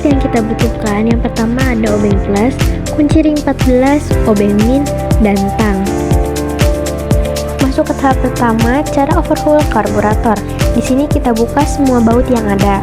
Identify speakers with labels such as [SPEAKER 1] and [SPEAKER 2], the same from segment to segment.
[SPEAKER 1] Alat yang kita butuhkan yang pertama ada obeng plus, kunci ring 14, obeng min, dan tang. Masuk ke tahap pertama, cara overhaul karburator. Di sini kita buka semua baut yang ada.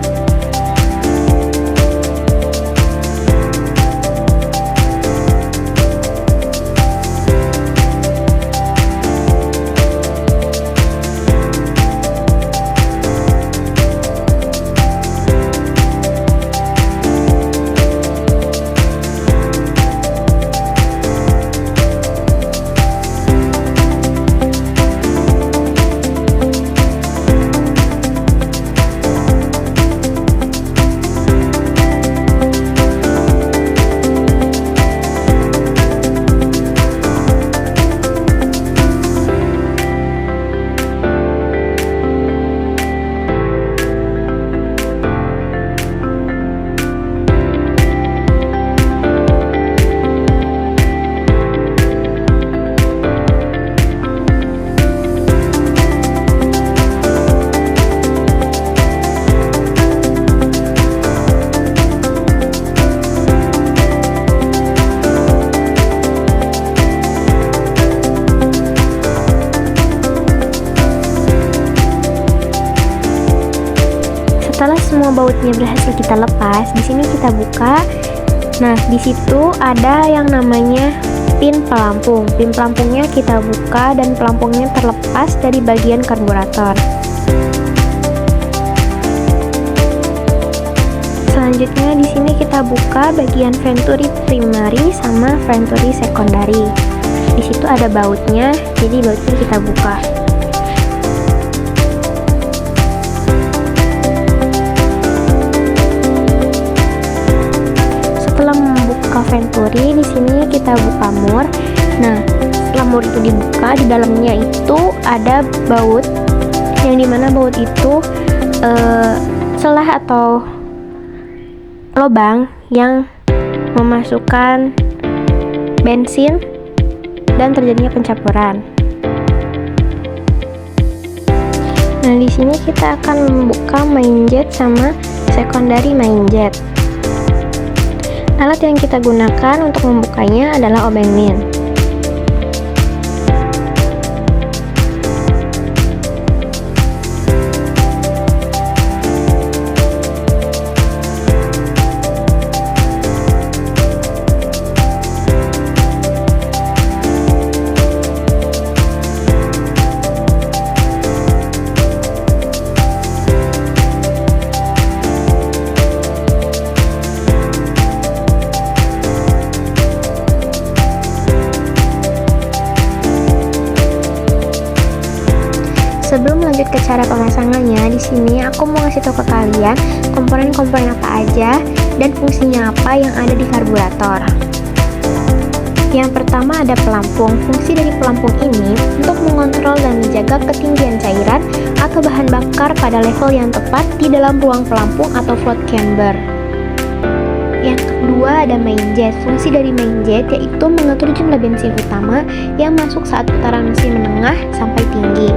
[SPEAKER 1] Setelah semua bautnya berhasil kita lepas, di sini kita buka. Nah, di situ ada yang namanya pin pelampung. Pin pelampungnya kita buka dan pelampungnya terlepas dari bagian karburator. Selanjutnya di sini kita buka bagian venturi primary sama venturi secondary. Di situ ada bautnya, jadi bautnya kita buka. Setelah membuka venturi, di sini kita buka mur. Nah, setelah mur itu dibuka, di dalamnya itu ada baut, yang dimana baut itu celah atau lubang yang memasukkan bensin dan terjadinya pencampuran. Nah, di sini kita akan membuka main jet sama secondary main jet. Alat yang kita gunakan untuk membukanya adalah obeng min. Sebelum lanjut ke cara pemasangannya, di sini aku mau ngasih tahu ke kalian komponen-komponen apa aja dan fungsinya apa yang ada di karburator. Yang pertama ada pelampung. Fungsi dari pelampung ini untuk mengontrol dan menjaga ketinggian cairan atau bahan bakar pada level yang tepat di dalam ruang pelampung atau float chamber. Yang kedua ada main jet. Fungsi dari main jet yaitu mengatur jumlah bensin utama yang masuk saat putaran mesin menengah sampai tinggi.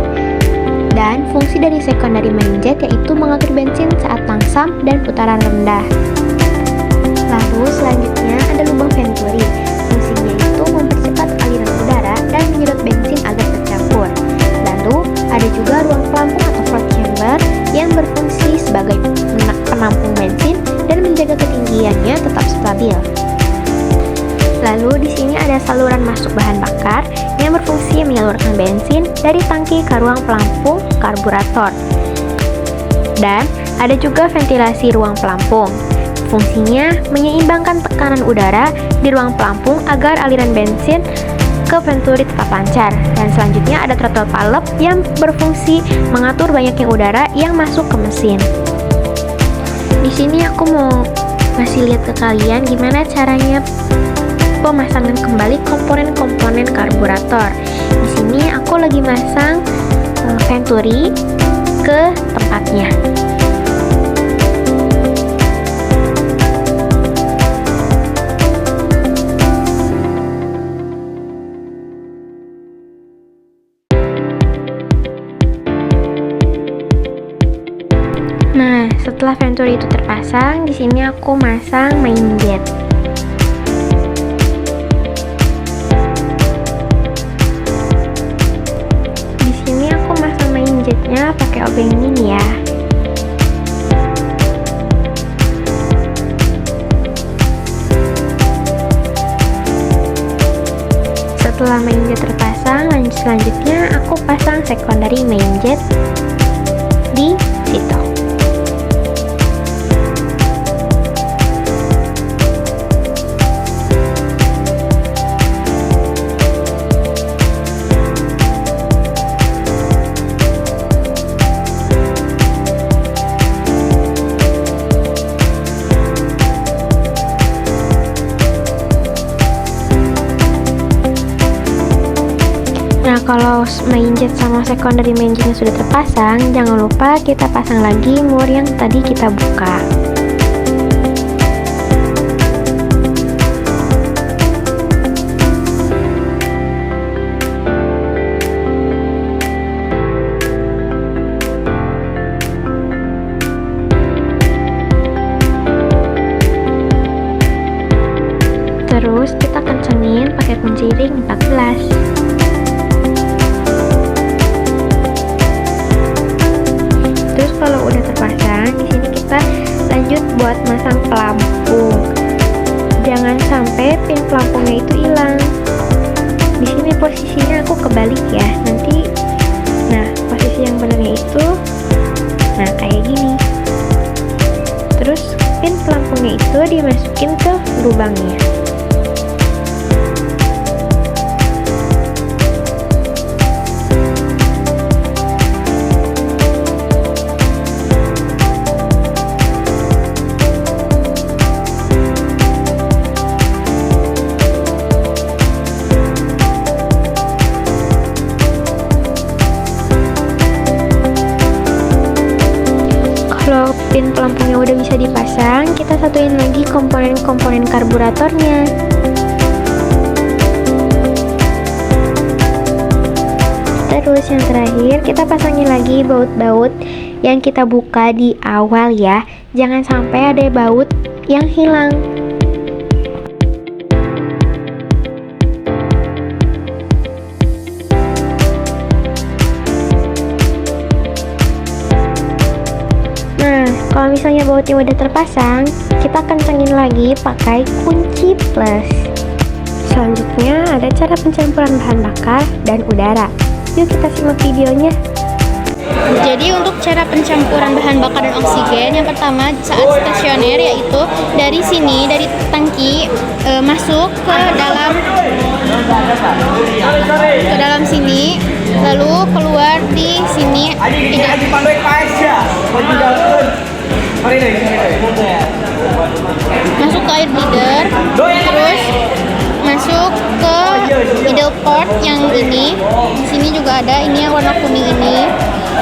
[SPEAKER 1] Dan fungsi dari secondary main jet yaitu mengatur bensin saat langsam dan putaran rendah. Lalu selanjutnya ada lubang venturi. Fungsinya itu mempercepat aliran udara dan menyedot bensin agar tercampur. Lalu ada juga ruang pelampung atau float chamber yang berfungsi sebagai penampung bensin dan menjaga ketinggiannya tetap stabil. Lalu di sini ada saluran masuk bahan bakar yang berfungsi menyalurkan bensin dari tangki ke ruang pelampung karburator. Dan ada juga ventilasi ruang pelampung. Fungsinya menyeimbangkan tekanan udara di ruang pelampung agar aliran bensin ke venturi tetap lancar. Dan selanjutnya ada throttle valve yang berfungsi mengatur banyaknya udara yang masuk ke mesin. Di sini aku mau ngasih lihat ke kalian gimana caranya pemasangan kembali komponen-komponen karburator. Di sini aku lagi masang venturi ke tempatnya. Nah, setelah Venturi itu terpasang, di sini aku masang main jet. Di sini aku masang main jetnya pakai obeng ini ya. Setelah main jet terpasang, selanjutnya aku pasang secondary main jet di situ. Nah, kalau main jet sama secondary main jetnya sudah terpasang, jangan lupa kita pasang lagi mur yang tadi kita buka. Terus kita kencengin pakai kunci ring 14. Kalau udah terpasang, di sini kita lanjut buat masang pelampung. Jangan sampai pin pelampungnya itu hilang. Di sini posisinya aku kebalik ya. Nanti, nah posisi yang benarnya itu, nah kayak gini. Terus pin pelampungnya itu dimasukin ke lubangnya. Kalau pin pelampungnya udah bisa dipasang, kita satuin lagi komponen-komponen karburatornya. Terus yang terakhir, kita pasangin lagi baut-baut yang kita buka di awal ya. Jangan sampai ada baut yang hilang. Kalau misalnya bautnya udah terpasang, kita kencengin lagi pakai kunci plus. Selanjutnya ada cara pencampuran bahan bakar dan udara. Yuk kita simak videonya.
[SPEAKER 2] Jadi untuk cara pencampuran bahan bakar dan oksigen, yang pertama saat stasioner yaitu dari sini, dari tangki masuk ke dalam sini, lalu keluar di sini. Masuk ke air bleeder, terus masuk ke idle port yang ini. Di sini juga ada, ini yang warna kuning ini.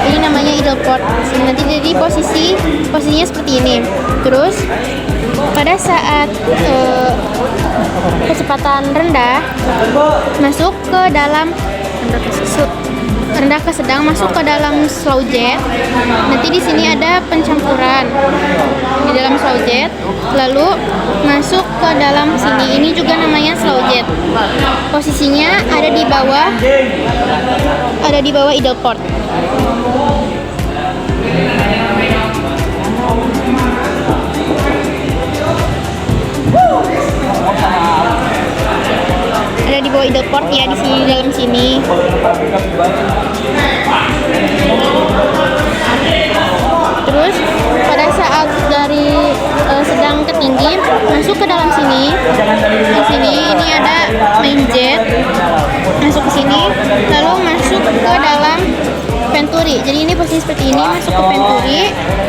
[SPEAKER 2] Ini namanya idle port. Nanti jadi posisinya seperti ini. Terus pada saat kecepatan rendah masuk ke dalam rendah ke sedang, masuk ke dalam slow jet. Nanti di sini ada pencampuran di dalam slow jet, lalu masuk ke dalam sini. Ini juga namanya slow jet. Posisinya ada di bawah idle port. Ada di bawah idle port ya, di sini, dalam sini. Terus pada saat dari sedang ke tinggi masuk ke dalam sini. Di sini ini ada main jet. Masuk ke sini, lalu masuk ke dalam Venturi. Jadi ini posisi seperti ini, masuk ke Venturi.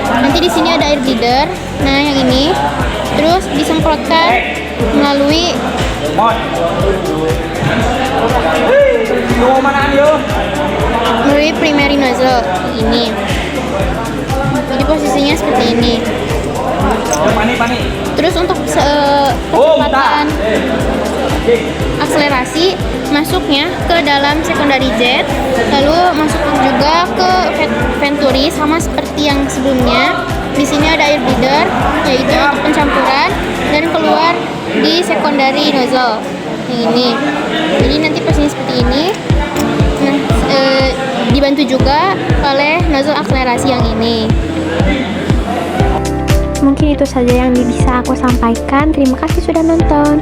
[SPEAKER 2] Nanti di sini ada air bleeder. Nah, yang ini. Terus disemprotkan melalui primary nozzle ini. Jadi posisinya seperti ini. Terus untuk kecepatan akselerasi masuknya ke dalam secondary jet, lalu masuk juga ke venturi sama seperti yang sebelumnya. Di sini ada air breather, yaitu untuk pencampuran, dan keluar di secondary nozzle yang ini. Jadi nanti posisinya seperti ini. Nah, dibantu juga oleh nozzle akselerasi yang ini.
[SPEAKER 1] Mungkin itu saja yang bisa aku sampaikan. Terima kasih sudah nonton.